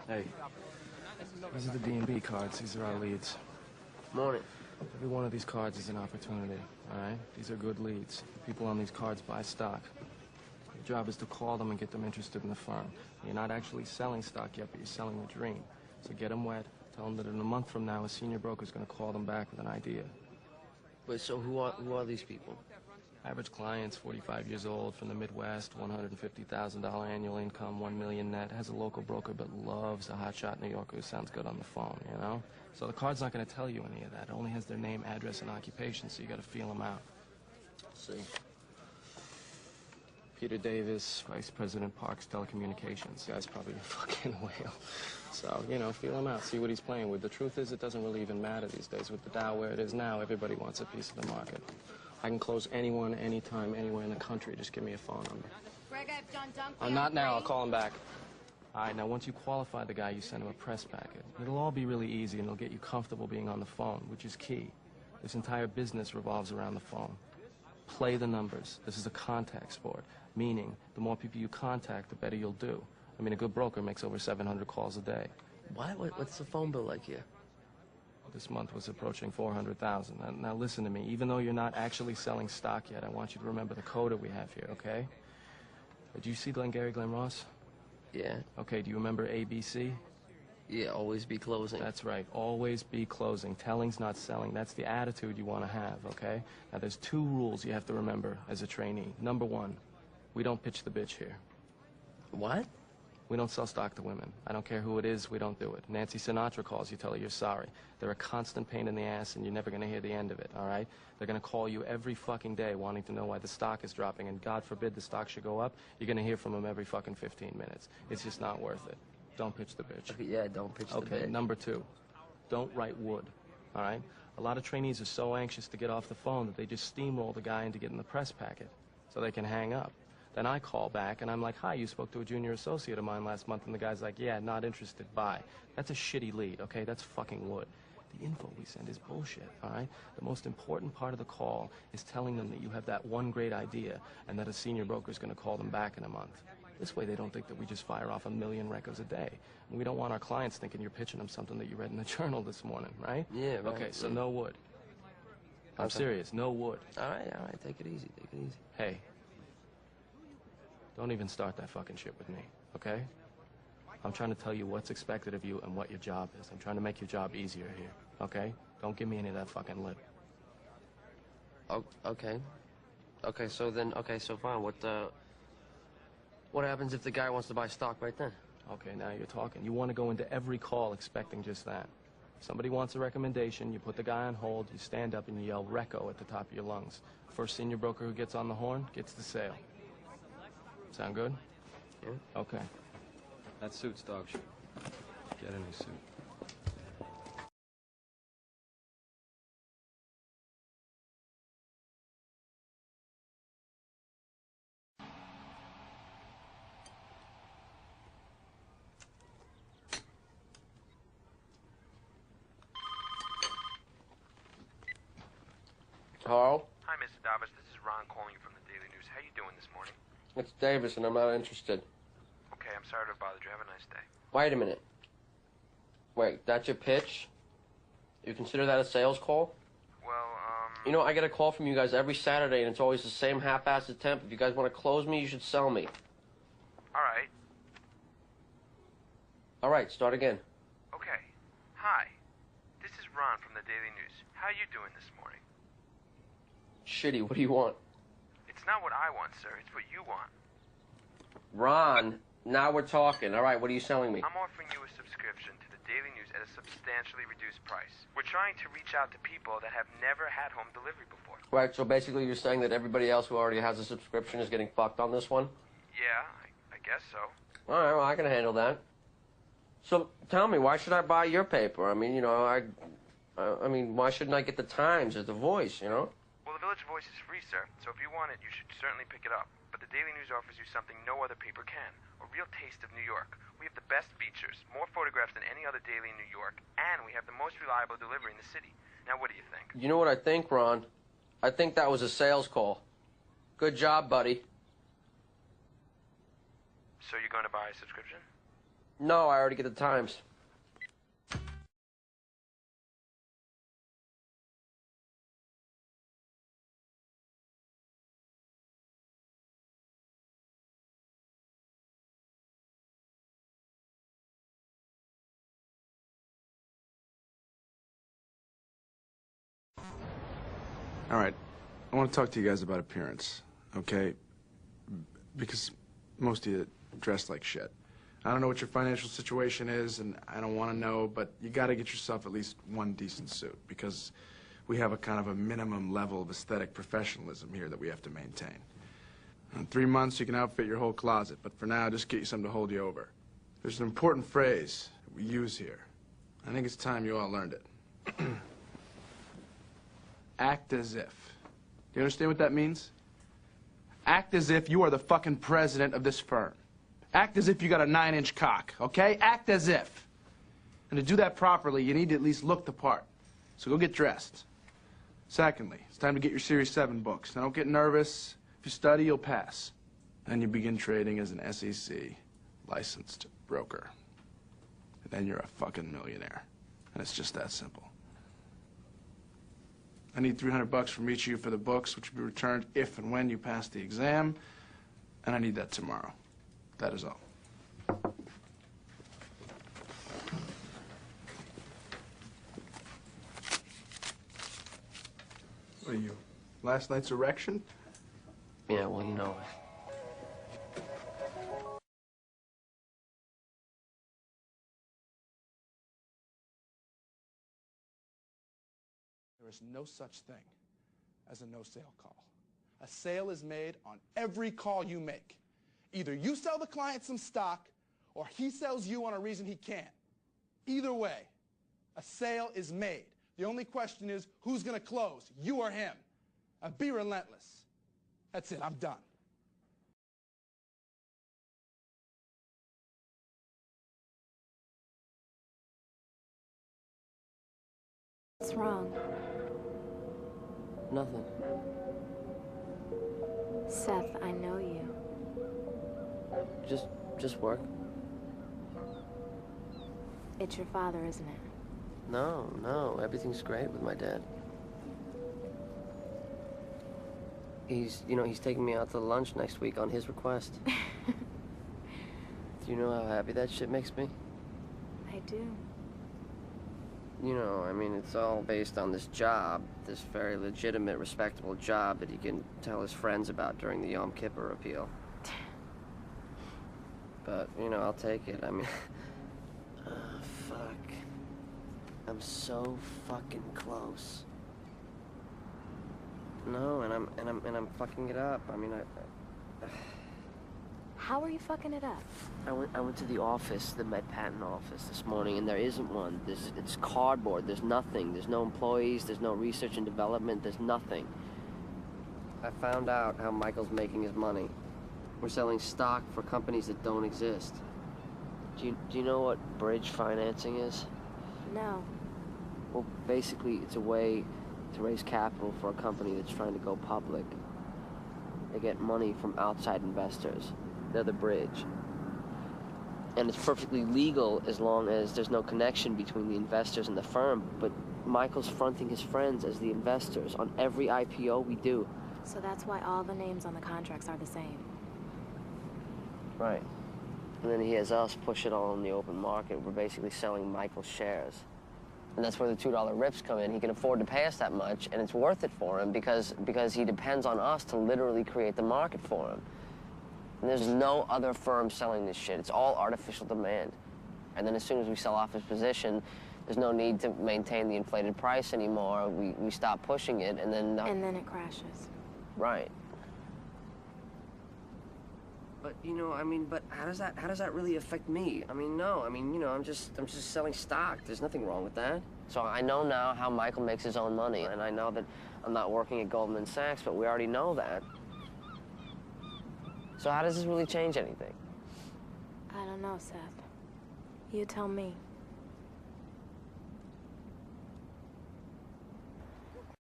Hey, these are the D&B cards. These are our leads. Morning. Every one of these cards is an opportunity, all right? These are good leads. The people on these cards buy stock. Your job is to call them and get them interested in the firm. You're not actually selling stock yet, but you're selling the dream. So get them wet. Tell them that in a month from now, a senior broker's going to call them back with an idea. Wait, so who are these people? Average clients, 45 years old, from the Midwest, $150,000 annual income, $1 million net, has a local broker but loves a hotshot New Yorker who sounds good on the phone, you know? So the card's not going to tell you any of that. It only has their name, address, and occupation, so you got to feel them out. See. Peter Davis, Vice President, Parks Telecommunications. Guy's probably a fucking whale. So, you know, feel him out, see what he's playing with. The truth is, it doesn't really even matter these days. With the Dow where it is now, everybody wants a piece of the market. I can close anyone, anytime, anywhere in the country. Just give me a phone number. Greg, I've John Dunkley. I'm not now. I'll call him back. All right, now once you qualify the guy, you send him a press packet. It'll all be really easy, and it'll get you comfortable being on the phone, which is key. This entire business revolves around the phone. Play the numbers. This is a contact sport, meaning the more people you contact, the better you'll do. I mean, a good broker makes over 700 calls a day. What? What's the phone bill like here? This month was approaching 400,000. Now listen to me. Even though you're not actually selling stock yet, I want you to remember the quota we have here, okay? Do you see Glengarry Glen Ross? Yeah. Okay, do you remember ABC? Yeah, always be closing. That's right. Always be closing. Telling's not selling. That's the attitude you want to have, okay? Now, there's 2 rules you have to remember as a trainee. Number 1, we don't pitch the bitch here. What? We don't sell stock to women. I don't care who it is, we don't do it. Nancy Sinatra calls you, tell her you're sorry. They're a constant pain in the ass, and you're never going to hear the end of it, all right? They're going to call you every fucking day wanting to know why the stock is dropping, and God forbid the stock should go up. You're going to hear from them every fucking 15 minutes. It's just not worth it. Don't pitch the bitch. Okay, yeah, don't pitch the bitch. Okay, number 2, don't write wood, all right? A lot of trainees are so anxious to get off the phone that they just steamroll the guy into getting the press packet so they can hang up. Then I call back, and I'm like, hi, you spoke to a junior associate of mine last month, and the guy's like, yeah, not interested, bye. That's a shitty lead, okay? That's fucking wood. The info we send is bullshit, all right? The most important part of the call is telling them that you have that one great idea and that a senior broker is going to call them back in a month. This way they don't think that we just fire off 1 million records a day. And we don't want our clients thinking you're pitching them something that you read in the journal this morning, right? Yeah, right. Okay, so no wood. I'm serious, no wood. All right, take it easy, take it easy. Hey. Don't even start that fucking shit with me, okay? I'm trying to tell you what's expected of you and what your job is. I'm trying to make your job easier here, okay? Don't give me any of that fucking lip. Oh, okay. Okay, so fine. What happens if the guy wants to buy stock right then? Okay, now you're talking. You want to go into every call expecting just that. If somebody wants a recommendation, you put the guy on hold, you stand up and you yell "Recco" at the top of your lungs. First senior broker who gets on the horn gets the sale. Sound good? Yeah. Okay. That suit's dog shit. Get a new suit. Hello? Hi, Mr. Davis. This is Ron calling you from the Daily News. How you doing this morning? It's Davis, and I'm not interested. Okay, I'm sorry to have bothered you. Have a nice day. Wait a minute. Wait, that's your pitch? You consider that a sales call? Well, You know, I get a call from you guys every Saturday, and it's always the same half-assed attempt. If you guys want to close me, you should sell me. all right. All right, start again. Okay. Hi. This is Ron from the Daily News. How you doing this morning? Shitty, what do you want? It's not what I want, sir. It's what you want. Ron, now we're talking. All right, what are you selling me? I'm offering you a subscription to the Daily News at a substantially reduced price. We're trying to reach out to people that have never had home delivery before. Right, so basically you're saying that everybody else who already has a subscription is getting fucked on this one? Yeah, I guess so. All right, well, I can handle that. So tell me, why should I buy your paper? I mean, you know, I mean, why shouldn't I get the Times or the Voice, you know? Well, the Village Voice is free, sir. So if you want it, you should certainly pick it up. But the Daily News offers you something no other paper can. A real taste of New York. We have the best features, more photographs than any other daily in New York, and we have the most reliable delivery in the city. Now, what do you think? You know what I think, Ron? I think that was a sales call. Good job, buddy. So you're going to buy a subscription? No, I already get the Times. All right, I want to talk to you guys about appearance, okay? Because most of you dress like shit. I don't know what your financial situation is, and I don't want to know, but you got to get yourself at least one decent suit, because we have a kind of a minimum level of aesthetic professionalism here that we have to maintain. In 3 months, you can outfit your whole closet, but for now, just get you something to hold you over. There's an important phrase that we use here. I think it's time you all learned it. Act as if. Do you understand what that means? Act as if you are the fucking president of this firm. Act as if you got a 9-inch cock, okay? Act as if. And to do that properly, you need to at least look the part. So go get dressed. Secondly, it's time to get your Series 7 books. Now don't get nervous. If you study, you'll pass. Then you begin trading as an SEC licensed broker. And then you're a fucking millionaire. And it's just that simple. I need $300 from each of you for the books, which will be returned if and when you pass the exam. And I need that tomorrow. That is all. What are you, last night's erection? Yeah, well, you know. There is no such thing as a no-sale call. A sale is made on every call you make. Either you sell the client some stock, or he sells you on a reason he can't. Either way, a sale is made. The only question is, who's going to close, you or him? Be relentless. That's it, I'm done. What's wrong? Nothing. Seth, I know you. Just work. It's your father, isn't it? No, everything's great with my dad. He's taking me out to lunch next week on his request. Do you know how happy that shit makes me? I do. You know, I mean, it's all based on this job, this very legitimate, respectable job that he can tell his friends about during the Yom Kippur appeal. But, you know, I'll take it. I mean, fuck. I'm so fucking close. No, and I'm fucking it up. I mean, How are you fucking it up? I went to the office, the Med Patent office this morning, and there isn't one. It's cardboard. There's nothing. There's no employees. There's no research and development. There's nothing. I found out how Michael's making his money. We're selling stock for companies that don't exist. Do you know what bridge financing is? No. Well, basically, it's a way to raise capital for a company that's trying to go public. They get money from outside investors. They're the bridge. And it's perfectly legal as long as there's no connection between the investors and the firm, but Michael's fronting his friends as the investors on every IPO we do. So that's why all the names on the contracts are the same. Right. And then he has us push it all in the open market. We're basically selling Michael's shares. And that's where the $2 rips come in. He can afford to pay us that much, and it's worth it for him because he depends on us to literally create the market for him. And there's no other firm selling this shit. It's all artificial demand. And then as soon as we sell off his position, there's no need to maintain the inflated price anymore. We stop pushing it, and then... And then it crashes. Right. But, you know, I mean, but how does that really affect me? I mean, no, I mean, you know, I'm just selling stock. There's nothing wrong with that. So I know now how Michael makes his own money, and I know that I'm not working at Goldman Sachs, but we already know that. So how does this really change anything? I don't know, Seth. You tell me.